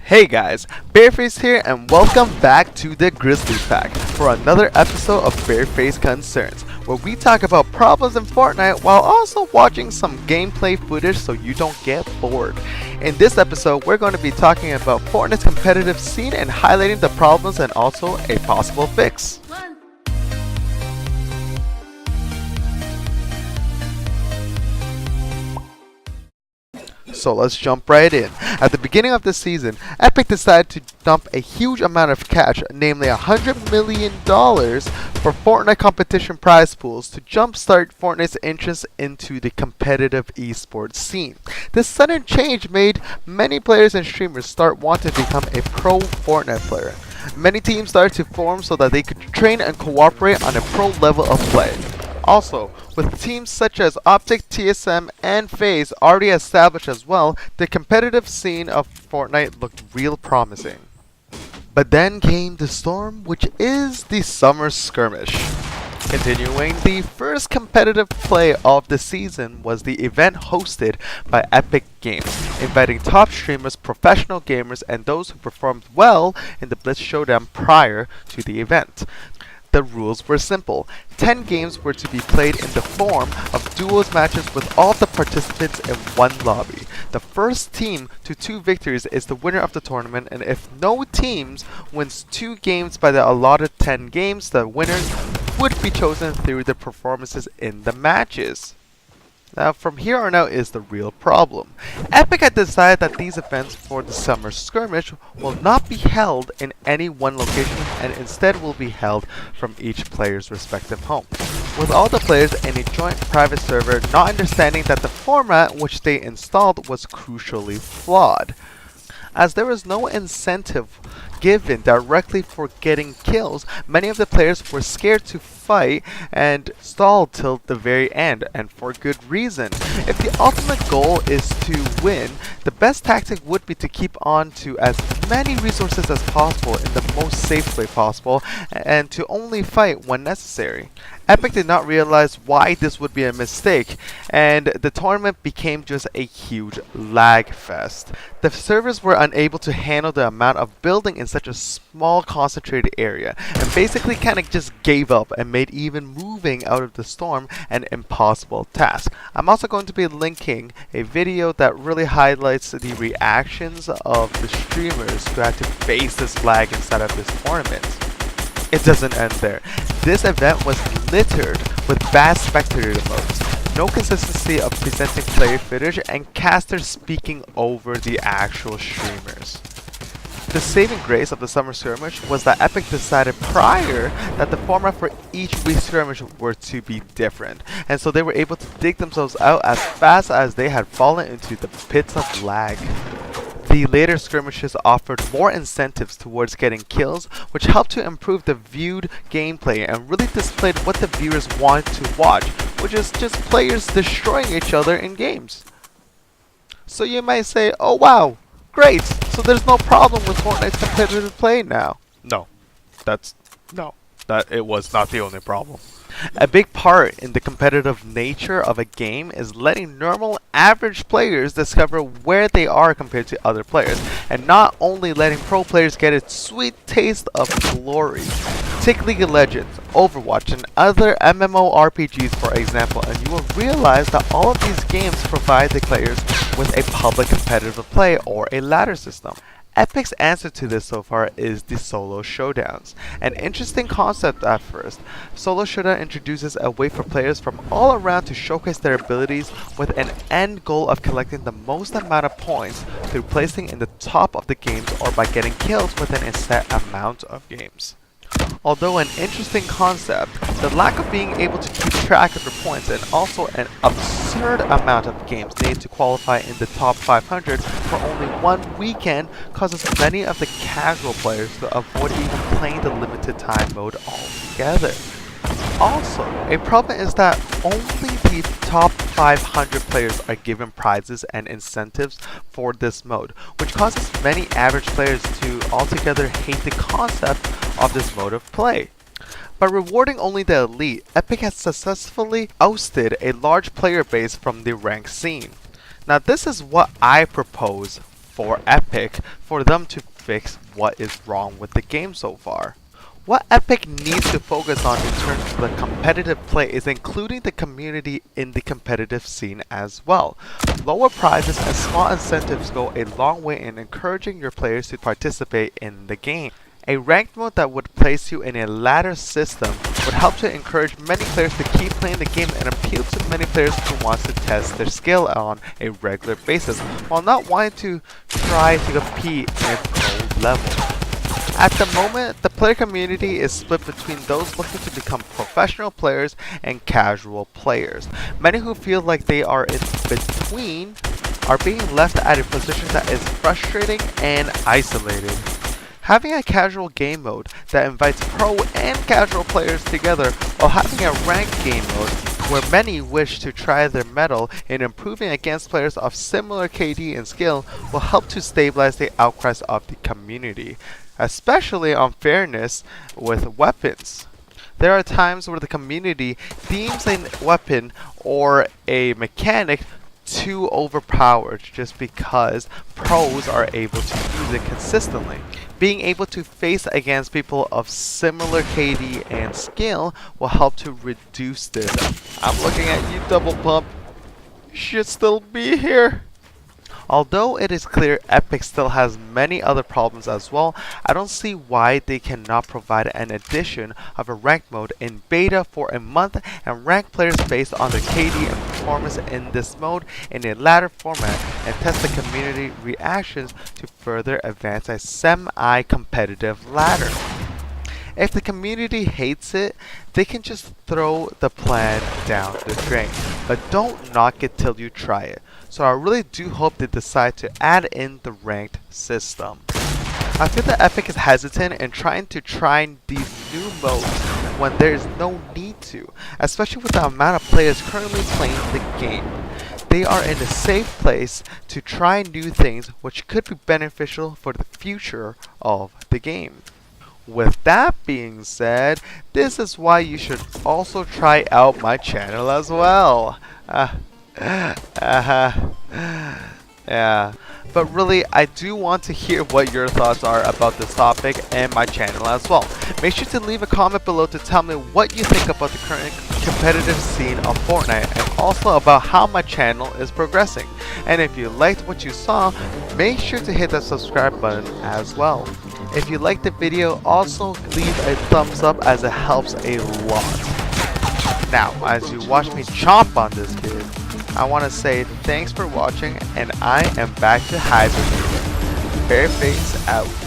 Hey guys, Bareface here and welcome back to the Grizzly Pack for another episode of Bareface Concerns, where we talk about problems in Fortnite while also watching some gameplay footage so you don't get bored. In this episode, we're going to be talking about Fortnite's competitive scene and highlighting the problems and also a possible fix. So let's jump right in. At the beginning of the season, Epic decided to dump a huge amount of cash, namely $100 million for Fortnite competition prize pools to jumpstart Fortnite's interest into the competitive esports scene. This sudden change made many players and streamers start wanting to become a pro Fortnite player. Many teams started to form so that they could train and cooperate on a pro level of play. Also, with teams such as Optic, TSM, and FaZe already established as well, the competitive scene of Fortnite looked real promising. But then came the storm, which is the Summer Skirmish. Continuing, the first competitive play of the season was the event hosted by Epic Games, inviting top streamers, professional gamers, and those who performed well in the Blitz Showdown prior to the event. The rules were simple. 10 games were to be played in the form of duos matches with all the participants in one lobby. The first team to 2 victories is the winner of the tournament, and if no teams wins 2 games by the allotted 10 games, the winners would be chosen through the performances in the matches. Now, from here on out is the real problem. Epic had decided that these events for the Summer Skirmish will not be held in any one location and instead will be held from each player's respective home, with all the players in a joint private server not understanding that the format which they installed was crucially flawed, as there was no incentive given directly for getting kills. Many of the players were scared to fight and stalled till the very end, and for good reason. If the ultimate goal is to win, the best tactic would be to keep on to as many resources as possible in the most safe way possible and to only fight when necessary. Epic did not realize why this would be a mistake, and the tournament became just a huge lag fest. The servers were unable to handle the amount of building in such a small concentrated area, and basically kind of just gave up and made even moving out of the storm an impossible task. I'm also going to be linking a video that really highlights the reactions of the streamers who had to face this lag inside of this tournament. It doesn't end there. This event was littered with bad spectator modes, no consistency of presenting player footage, and casters speaking over the actual streamers. The saving grace of the Summer Skirmish was that Epic decided prior that the format for each week's skirmish were to be different, and so they were able to dig themselves out as fast as they had fallen into the pits of lag. The later skirmishes offered more incentives towards getting kills, which helped to improve the viewed gameplay and really displayed what the viewers wanted to watch, which is just players destroying each other in games. So you might say, oh wow, great, so there's no problem with Fortnite's competitive play now. No, that it was not the only problem. A big part in the competitive nature of a game is letting normal average players discover where they are compared to other players, and not only letting pro players get a sweet taste of glory. Take League of Legends, Overwatch, and other MMORPGs for example, and you will realize that all of these games provide the players with a public competitive play or a ladder system. Epic's answer to this so far is the solo showdowns. An interesting concept at first. Solo showdown introduces a way for players from all around to showcase their abilities with an end goal of collecting the most amount of points through placing in the top of the games or by getting kills within a set amount of games. Although an interesting concept, the lack of being able to keep track of your points and also an absurd amount of games needed to qualify in the top 500 for only one weekend causes many of the casual players to avoid even playing the limited time mode altogether. Also, a problem is that only the top 500 players are given prizes and incentives for this mode, which causes many average players to altogether hate the concept of this mode of play. By rewarding only the elite, Epic has successfully ousted a large player base from the ranked scene. Now this is what I propose for Epic for them to fix what is wrong with the game so far. What Epic needs to focus on in terms of the competitive play is including the community in the competitive scene as well. Lower prizes and small incentives go a long way in encouraging your players to participate in the game. A ranked mode that would place you in a ladder system would help to encourage many players to keep playing the game and appeal to many players who want to test their skill on a regular basis, while not wanting to try to compete in a pro level. At the moment, the player community is split between those looking to become professional players and casual players. Many who feel like they are in between are being left at a position that is frustrating and isolated. Having a casual game mode that invites pro and casual players together, while having a ranked game mode where many wish to try their mettle in improving against players of similar KD and skill, will help to stabilize the outcries of the community, especially on fairness with weapons. There are times where the community deems a weapon or a mechanic too overpowered just because pros are able to use it consistently. Being able to face against people of similar KD and skill will help to reduce this. I'm looking at you, Double Pump. You should still be here. Although it is clear Epic still has many other problems as well, I don't see why they cannot provide an addition of a ranked mode in beta for a month and rank players based on their KD and performance in this mode in a ladder format and test the community reactions to further advance a semi-competitive ladder. If the community hates it, they can just throw the plan down the drain, but don't knock it till you try it. So I really do hope they decide to add in the ranked system. I feel that Epic is hesitant in trying these new modes when there is no need to, especially with the amount of players currently playing the game. They are in a safe place to try new things which could be beneficial for the future of the game. With that being said, this is why you should also try out my channel as well. Yeah. But really, I do want to hear what your thoughts are about this topic and my channel as well. Make sure to leave a comment below to tell me what you think about the current competitive scene of Fortnite and also about how my channel is progressing. And if you liked what you saw, make sure to hit that subscribe button as well. If you liked the video, also leave a thumbs up as it helps a lot. Now, as you watch me chomp on this kid, I want to say thanks for watching, and I am back to hibernate. Fairface out.